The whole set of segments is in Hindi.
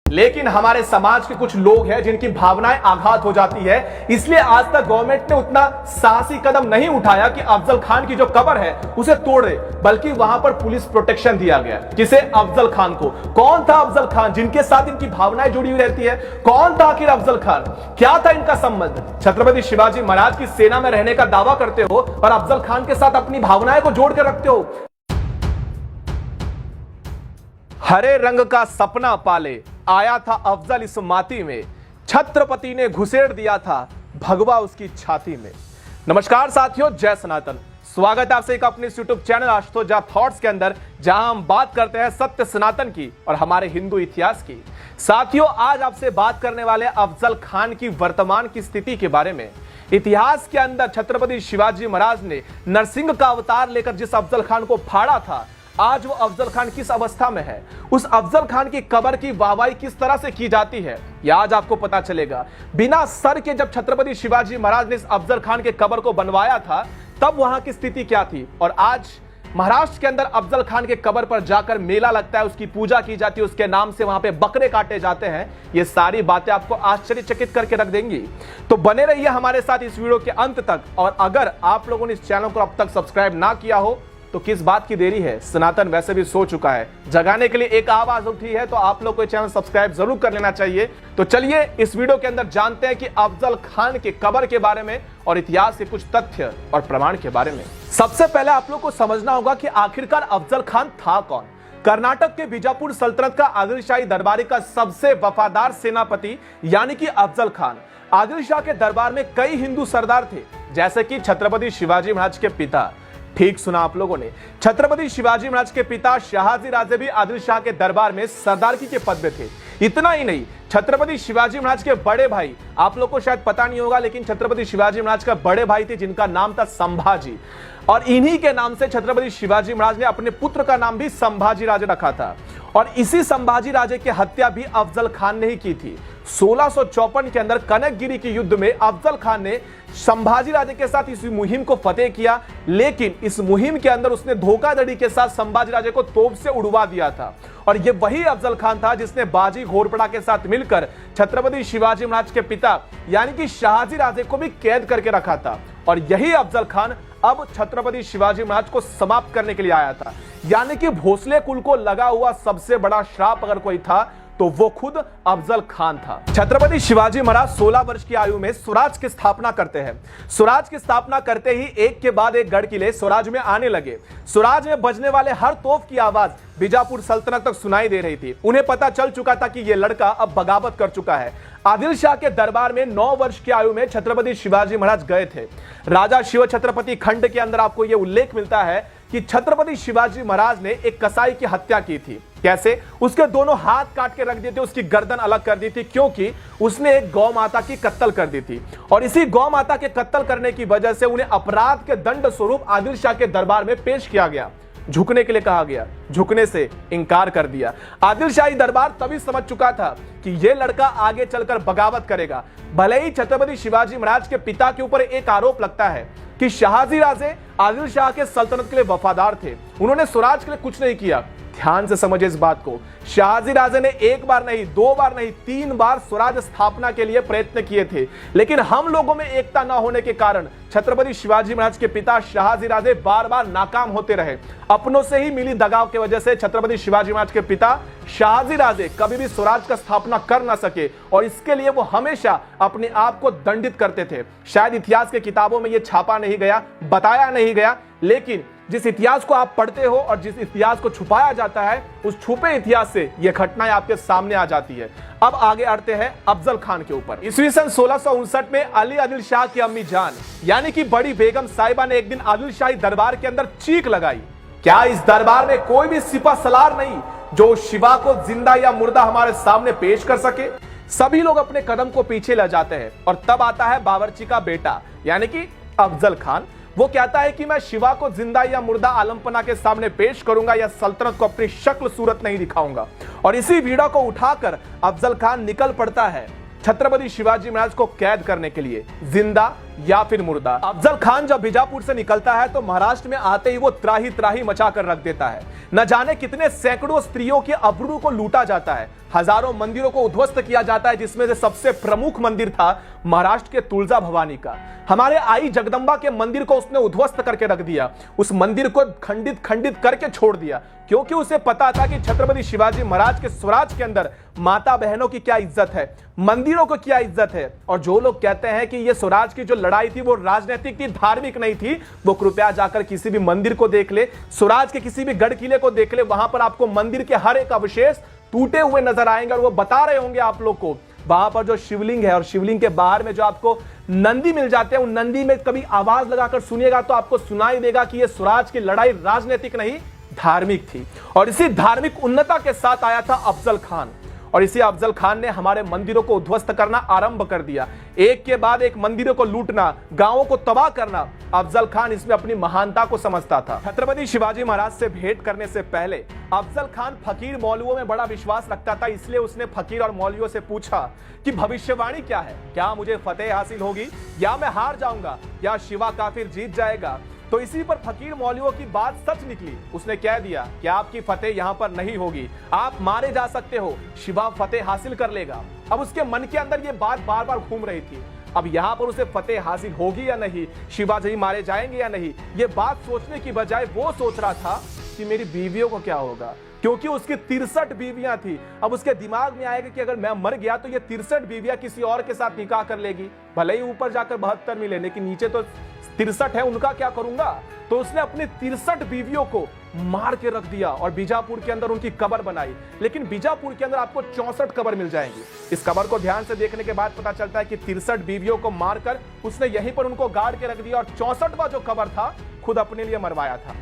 लेकिन हमारे समाज के कुछ लोग हैं जिनकी भावनाएं आघात हो जाती है, इसलिए आज तक गवर्नमेंट ने उतना साहसी कदम नहीं उठाया कि अफजल खान की जो कब्र है उसे तोड़े, बल्कि वहां पर पुलिस प्रोटेक्शन दिया गया। किसे? अफजल खान को। कौन था अफजल खान जिनके साथ इनकी भावनाएं जुड़ी हुई रहती है? कौन था आखिर अफजल खान? क्या था इनका संबंध? छत्रपति शिवाजी महाराज की सेना में रहने का दावा करते हो और अफजल खान के साथ अपनी भावनाएं को जोड़ कर रखते हो। हरे रंग का सपना पाले आया था अफजल इस माटी में, छत्रपति ने घुसेड़ दिया था भगवा उसकी छाती में। नमस्कार साथियों, जय सनातन। स्वागत है आपसे एक अपने YouTube channel Ashutosh Jha thoughts के अंदर, जहां हम बात करते हैं सत्य सनातन की और हमारे हिंदू इतिहास की। साथियों, आज आपसे बात करने वाले अफजल खान की वर्तमान की स्थिति के बारे में। इतिहास के अंदर छत्रपति शिवाजी महाराज ने नरसिंह का अवतार लेकर जिस अफजल खान को फाड़ा था, आज वो अफजल खान किस अवस्था में है, उस अफजल खान की कब्र की वाहवाही किस तरह से की जाती है, यह आज आपको पता चलेगा। बिना सर के जब छत्रपति शिवाजी महाराज ने इस अफजल खान के कब्र को बनवाया था, तब वहां की स्थिति क्या थी, और आज महाराष्ट्र के अंदर अफजल खान के कब्र पर जाकर मेला लगता है, उसकी पूजा की जाती है, उसके नाम से वहां पे बकरे काटे जाते हैं। ये सारी बातें आपको आश्चर्यचकित करके रख देंगी। तो बने रहिए हमारे साथ इस वीडियो के अंत तक। और अगर आप लोगों ने इस चैनल को अब तक सब्सक्राइब ना किया हो तो किस बात की देरी है? सनातन वैसे भी सो चुका है, जगाने के लिए एक आवाज उठी है, तो आप लोग को चैनल सब्सक्राइब जरूर कर लेना चाहिए। तो चलिए इस वीडियो के अंदर जानते हैं कि अफजल खान के कब्र के बारे में और इतिहास के कुछ तथ्य और प्रमाण के बारे में। सबसे पहले आप लोग को समझना होगा कि आखिरकार अफजल खान था कौन। कर्नाटक के बीजापुर सल्तनत का आदिलशाही दरबारी का सबसे वफादार सेनापति यानी कि अफजल खान। आदिल शाह के दरबार में कई हिंदू सरदार थे, जैसे कि छत्रपति शिवाजी महाराज के पिता। ठीक सुना आप लोगों ने, छत्रपति शिवाजी महाराज के पिता शहाजी राजे भी आदिल शाह के दरबार में सरदारकी के पद में थे। इतना ही नहीं, छत्रपति शिवाजी महाराज के बड़े भाई, आप लोग को शायद पता नहीं होगा, लेकिन छत्रपति शिवाजी महाराज का बड़े भाई थे जिनका नाम था संभाजी, और इन्हीं के नाम से छत्रपति शिवाजी महाराज ने अपने पुत्र का नाम भी संभाजी राजे रखा था। और इसी संभाजी राजे की हत्या भी अफजल खान ने ही की थी। 1654 के अंदर कनकगिरी के युद्ध में अफजल खान ने संभाजी राजे के साथ इस मुहिम को फतेह किया, लेकिन इस मुहिम के अंदर उसने धोखाधड़ी के साथ संभाजी राजे को तोप से उड़वा दिया था। और यह वही अफजल खान था जिसने बाजी घोरपड़ा के साथ मिलकर छत्रपति शिवाजी महाराज के पिता यानी कि शहाजी राजे को भी कैद करके रखा था। और यही अफजल खान अब छत्रपति शिवाजी महाराज को समाप्त करने के लिए आया था। यानी कि भोसले कुल को लगा हुआ सबसे बड़ा श्राप अगर कोई था तो वो खुद अफजल खान था। छत्रपति शिवाजी महाराज 16 वर्ष की आयु में स्वराज की स्थापना करते हैं। स्वराज की स्थापना करते ही एक के बाद एक गढ़ किले स्वराज में आने लगे। स्वराज में बजने वाले हर तोप की आवाज बीजापुर सल्तनत तक सुनाई दे रही थी। उन्हें पता चल चुका था कि यह लड़का अब बगावत कर चुका है। आदिल शाह के दरबार में 9 वर्ष की आयु में छत्रपति शिवाजी महाराज गए थे। राजा शिव छत्रपति खंड के अंदर आपको यह उल्लेख मिलता है कि छत्रपति शिवाजी महाराज ने एक कसाई की हत्या की थी। कैसे? उसके दोनों हाथ काट के रख दिए थे, उसकी गर्दन अलग कर दी थी, क्योंकि उसने एक गौ माता की कत्ल कर दी थी। और इसी गौ माता के कत्ल करने की वजह से उन्हें अपराध के दंड स्वरूप आदिल शाह के दरबार में पेश किया गया। झुकने के लिए कहा गया, झुकने से इंकार कर दिया। आदिल शाही दरबार तभी समझ चुका था कि यह लड़का आगे चलकर बगावत करेगा। भले ही छत्रपति शिवाजी महाराज के पिता के ऊपर एक आरोप लगता है कि शहाजी राजे आदिल शाह के सल्तनत के लिए वफादार थे, उन्होंने स्वराज के लिए कुछ नहीं किया। ध्यान से समझिए इस बात को, शहाजी राजे ने एक बार नहीं, 2 बार नहीं, 3 बार स्वराज स्थापना के लिए प्रयत्न किए थे, लेकिन हम लोगों में एकता न होने के कारण छत्रपति शिवाजी महाराज के पिता शहाजी राजे बार बार नाकाम होते रहे। अपनों से ही मिली दगाव की वजह से छत्रपति शिवाजी महाराज के पिता शहाजी राजे कभी भी स्वराज का स्थापना कर ना सके, और इसके लिए वो हमेशा अपने आप को दंडित करते थे। शायद इतिहास के किताबों में यह छापा नहीं गया, बताया नहीं गया, लेकिन जिस इतिहास को आप पढ़ते हो और जिस इतिहास को छुपाया जाता है, उस छुपे इतिहास से यह घटनाएं आपके सामने आ जाती है। अब आगे बढ़ते हैं अफजल खान के ऊपर। ईस्वी सन 1659 में अली आदिल शाह की अम्मी जान यानी कि बड़ी बेगम साहिबा ने एक दिन आदिल शाही दरबार के अंदर चीख लगाई, क्या इस दरबार में कोई भी सिपा सलार नहीं जो शिवा को जिंदा या मुर्दा हमारे सामने पेश कर सके? सभी लोग अपने कदम को पीछे ले जाते हैं, और तब आता है बावर्ची का बेटा यानी कि अफजल खान। वो कहता है कि मैं शिवा को जिंदा या मुर्दा आलमपना के सामने पेश करूंगा या सल्तनत को अपनी शक्ल सूरत नहीं दिखाऊंगा। और इसी वीड़ा को उठाकर अफजल खान निकल पड़ता है छत्रपति शिवाजी महाराज को कैद करने के लिए, जिंदा या फिर मुर्दा। अफजल खान जब बीजापुर से निकलता है तो महाराष्ट्र में आते ही वो त्राही त्राही मचा कर रख देता है। न जाने कितने सैकड़ों स्त्रियों के अबरू को लूटा जाता है, हजारों मंदिरों को उद्ध्वस्त किया जाता है, जिसमें से सबसे प्रमुख मंदिर था महाराष्ट्र के तुलजा भवानी का। हमारे आई जगदंबा के मंदिर को उसने उद्ध्वस्त करके रख दिया, उस मंदिर को खंडित खंडित करके छोड़ दिया, क्योंकि उसे पता था कि छत्रपति शिवाजी महाराज के स्वराज के अंदर माता बहनों की क्या इज्जत है, मंदिरों को क्या इज्जत है। और जो लोग कहते हैं कि ये स्वराज की जो लड़ाई थी वो राजनीतिक थी, धार्मिक नहीं थी, वो कृपया जाकर किसी भी मंदिर को देख ले, स्वराज के किसी भी गढ़ किले को देख ले, वहां पर आपको मंदिर के हर एक अवशेष टूटे हुए नजर आएंगे और वो बता रहे होंगे आप लोग को वहां पर जो शिवलिंग है और शिवलिंग के बाहर में जो आपको नंदी मिल जाते हैं, उन नंदी में कभी आवाज लगाकर सुनिएगा तो आपको सुनाई देगा कि ये स्वराज की लड़ाई राजनीतिक नहीं धार्मिक थी। और इसी धार्मिक उन्नता के साथ आया था अफजल खान, और इसी अफजल खान ने हमारे मंदिरों को उद्ध्वस्त करना आरंभ कर दिया, एक के बाद एक मंदिरों को लूटना, गांवों को तबाह करना। अफजल खान इसमें अपनी महानता को समझता था। छत्रपति शिवाजी महाराज से भेंट करने से पहले अफजल खान फकीर मौलवियों में बड़ा विश्वास रखता था, इसलिए उसने फकीर और मौलवियों से पूछा कि भविष्यवाणी क्या है, क्या मुझे फतेह हासिल होगी या मैं हार जाऊंगा या शिवा काफिर जीत जाएगा। तो इसी पर फकीर मौलवियों की बात सच निकली, उसने कह दिया कि आपकी फतेह यहां पर नहीं होगी, आप मारे जा सकते हो, शिवा फतेह हासिल कर लेगा। अब उसके मन के अंदर यह बात बार बार घूम रही थी, अब यहां पर उसे फतेह हासिल होगी या नहीं, शिवाजी मारे जाएंगे या नहीं, ये बात सोचने की बजाय वो सोच रहा था कि मेरी बीवियों को क्या होगा, क्योंकि उसकी 63 बीवियां थी। अब उसके दिमाग में आएगा कि अगर मैं मर गया तो ये 63 बीवियां किसी और के साथ निकाह कर लेगी, भले ही ऊपर जाकर 72 मिले लेकिन नीचे तो 63 है, उनका क्या करूंगा। तो उसने अपनी 63 बीवियों को मार के रख दिया और बीजापुर के अंदर उनकी कब्र बनाई। लेकिन बीजापुर के अंदर आपको 64 कब्र मिल जाएंगी। इस कब्र को ध्यान से देखने के बाद पता चलता है कि 63 बीवियों को मारकर उसने यहीं पर उनको गाड़ के रख दिया और 64वां जो कब्र था खुद अपने लिए मरवाया था,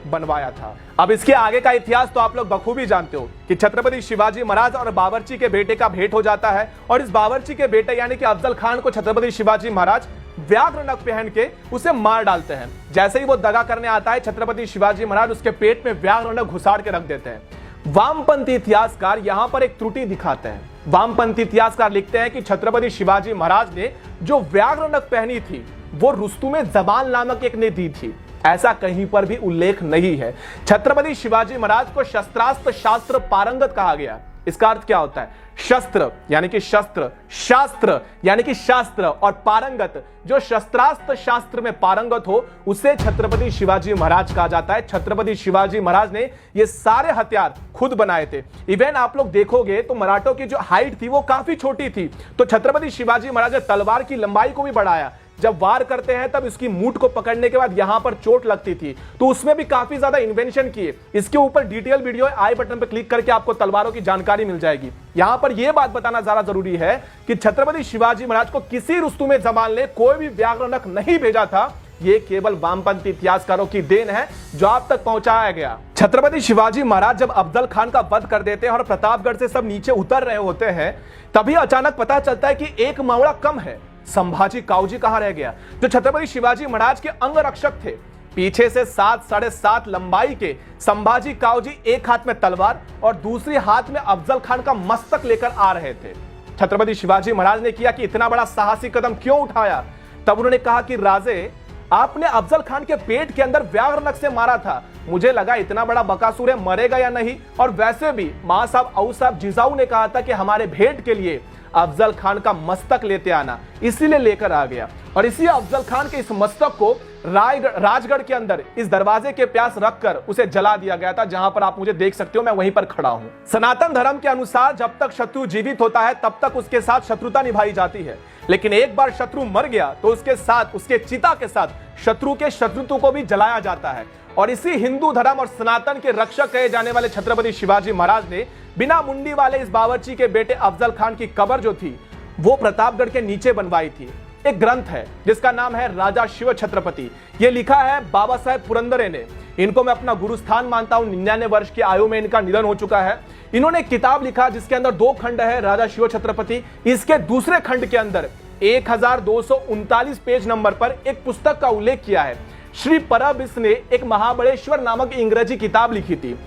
बनवाया था। अब इसके आगे का इतिहास तो आप लोग बखूबी जानते हो कि छत्रपति शिवाजी महाराज और बावर्ची के बेटे का भेंट हो जाता है और इस बावर्ची के बेटे यानी कि अफजल खान को छत्रपति शिवाजी महाराज व्याघ्र नख पहन के उसे मार डालते हैं। जैसे ही वो दगा करने आता है छत्रपति शिवाजी महाराज उसके पेट में व्याघ्र नख घुसाड़ के रख देते हैं। वामपंथी इतिहासकार यहां पर एक त्रुटि दिखाते हैं। वामपंथी इतिहासकार लिखते हैं कि छत्रपति शिवाजी महाराज ने जो व्याघ्र नख पहनी थी वो रुस्तुम जबान नामक एक ने दी थी, ऐसा कहीं पर भी उल्लेख नहीं है। छत्रपति शिवाजी महाराज को शस्त्रास्त्र शास्त्र पारंगत कहा गया। इसका अर्थ क्या होता है? शस्त्र यानी कि शस्त्र, शास्त्र यानी कि शास्त्र, और पारंगत जो शस्त्रास्त्र शास्त्र में पारंगत हो उसे छत्रपति शिवाजी महाराज कहा जाता है। छत्रपति शिवाजी महाराज ने ये सारे हथियार खुद बनाए थे। इवन आप लोग देखोगे तो मराठों की जो हाइट थी वो काफी छोटी थी, तो छत्रपति शिवाजी महाराज ने तलवार की लंबाई को भी बढ़ाया। जब वार करते हैं तब इसकी मूठ को पकड़ने के बाद यहां पर चोट लगती थी, तो उसमें भी काफी ज्यादा इन्वेंशन किए। इसके ऊपर डिटेल वीडियो आई बटन पर क्लिक करके आपको तलवारों की जानकारी मिल जाएगी। यहां पर यह बात बताना ज्यादा जरूरी है कि छत्रपति शिवाजी महाराज को किसी रुस्तुम जबान ने कोई भी व्याघ्र नख नहीं भेजा था। ये केवल वामपंथी इतिहासकारों की देन है जो आप तक पहुंचाया गया। छत्रपति शिवाजी महाराज जब अफजल खान का वध कर देते हैं और प्रतापगढ़ से सब नीचे उतर रहे होते हैं, तभी अचानक पता चलता है कि एक मावड़ा कम है। संभाजी काऊजी कहां रह गया, जो छत्रपति शिवाजी महाराज के अंग रक्षक थे। पीछे से 7 साढ़े 7 लंबाई के संभाजी काऊजी एक हाथ में तलवार और दूसरे हाथ में अफजल खान का मस्तक लेकर आ रहे थे। छत्रपति शिवाजी महाराज ने किया कि इतना बड़ा साहसी कदम क्यों उठाया। तब उन्होंने कहा कि राजे, आपने अफजल खान के पेट के अंदर व्याघ्र नख से मारा था, मुझे लगा इतना बड़ा बकासुर है, मरेगा या नहीं। और वैसे भी मां साहब औ साहब जिजाऊ ने कहा था कि हमारे भेंट के लिए अफजल खान का मस्तक लेते आना, इसीलिए लेकर आ गया। और इसी अफजल खान के इस मस्तक को राजगढ़ के अंदर इस दरवाजे के पास रखकर उसे जला दिया गया था, जहां पर आप मुझे देख सकते हो, मैं वहीं पर खड़ा हूं। सनातन धर्म के अनुसार जब तक शत्रु जीवित होता है तब तक उसके साथ शत्रुता निभाई जाती है, लेकिन एक बार शत्रु मर गया तो उसके साथ, उसके चिता के साथ शत्रु के शत्रुत्व को भी जलाया जाता है। और इसी हिंदू धर्म और सनातन के रक्षक कहे जाने वाले छत्रपति शिवाजी महाराज ने बिना मुंडी वाले इस बावर्ची के बेटे अफजल खान की कब्र जो थी वो प्रतापगढ़ के नीचे बनवाई थी। एक ग्रंथ है जिसका नाम है राजा शिव छत्रपति। ये लिखा है बाबा साहेब पुरंदरे ने। इनको मैं अपना गुरुस्थान मानता हूं। 99 वर्ष की आयु में इनका निधन हो चुका है। इन्होंने एक किताब लिखा जिसके अंदर 2 खंड है, राजा शिव छत्रपति। इसके दूसरे खंड के अंदर 1239 पेज नंबर पर एक पुस्तक का उल्लेख किया है। श्री परबिस ने एक महाबलेश्वर नामक अंग्रेजी किताब लिखी थी।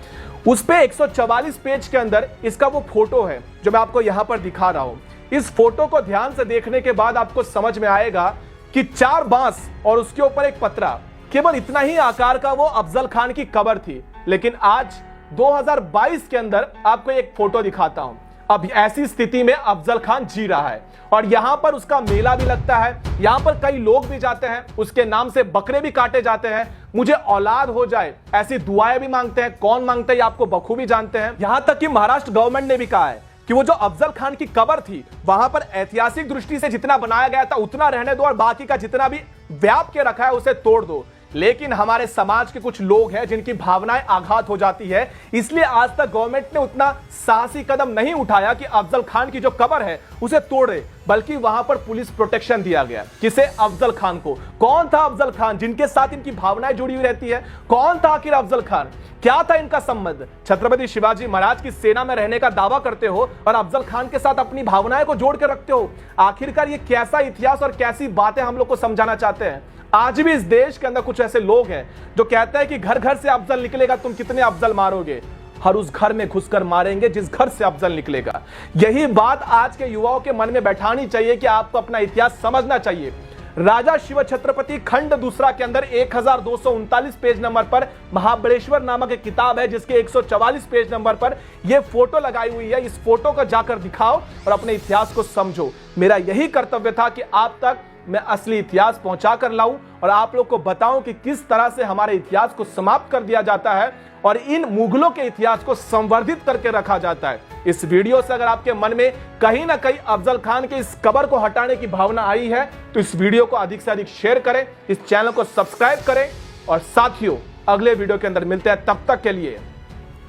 उस पे 144 पेज के अंदर इसका वो फोटो है जो मैं आपको यहां पर दिखा रहा हूं। इस फोटो को ध्यान से देखने के बाद आपको समझ में आएगा कि 4 बांस और उसके ऊपर एक पतरा, केवल इतना ही आकार का वो अफजल खान की कब्र थी। लेकिन आज 2022 के अंदर आपको एक फोटो दिखाता हूं। अब ऐसी स्थिति में अफजल खान जी रहा है और यहां पर उसका मेला भी लगता है, यहां पर कई लोग भी जाते हैं, उसके नाम से बकरे भी काटे जाते हैं, मुझे औलाद हो जाए ऐसी दुआएं भी मांगते हैं। कौन मांगते हैं आपको बखूबी जानते हैं। यहां तक कि महाराष्ट्र गवर्नमेंट ने भी कहा है कि वो जो अफजल खान की कब्र थी वहां पर ऐतिहासिक दृष्टि से जितना बनाया गया था उतना रहने दो और बाकी का जितना भी व्याप के रखा है उसे तोड़ दो। लेकिन हमारे समाज के कुछ लोग हैं जिनकी भावनाएं आघात हो जाती है, इसलिए आज तक गवर्नमेंट ने उतना साहसी कदम नहीं उठाया कि अफजल खान की जो कब्र है उसे तोड़े, बल्कि वहां पर पुलिस प्रोटेक्शन दिया गया। किसे? अफजल खान को। कौन था अफजल खान जिनके साथ इनकी भावनाएं जुड़ी हुई रहती है? कौन था आखिर अफजल खान? क्या था इनका संबंध? छत्रपति शिवाजी महाराज की सेना में रहने का दावा करते हो और अफजल खान के साथ अपनी भावनाएं को जोड़ के रखते हो। आखिरकार ये कैसा इतिहास और कैसी बातें हम लोग को समझाना चाहते हैं? आज भी इस देश के अंदर कुछ ऐसे लोग हैं जो कहते हैं कि घर घर से अफजल निकलेगा, तुम कितने अफजल मारोगे? हर उस घर में घुसकर मारेंगे जिस घर से अफजल निकलेगा। यही बात आज के युवाओं के मन में बैठानी चाहिए कि आपको अपना इतिहास समझना चाहिए। राजा शिव छत्रपति खंड दूसरा के अंदर 1239 पेज नंबर पर महाबलेश्वर नामक एक किताब है जिसके 144 पेज नंबर पर यह फोटो लगाई हुई है। इस फोटो को जाकर दिखाओ और अपने इतिहास को समझो। मेरा यही कर्तव्य था कि आप तक मैं असली इतिहास पहुंचा कर लाऊं और आप लोग को बताऊं कि किस तरह से हमारे इतिहास को समाप्त कर दिया जाता है और इन मुगलों के इतिहास को संवर्धित करके रखा जाता है। इस वीडियो से अगर आपके मन में कहीं ना कहीं अफजल खान के इस कब्र को हटाने की भावना आई है तो इस वीडियो को अधिक से अधिक शेयर करें, इस चैनल को सब्सक्राइब करें और साथियों अगले वीडियो के अंदर मिलते हैं। तब तक के लिए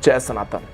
जय सनातन।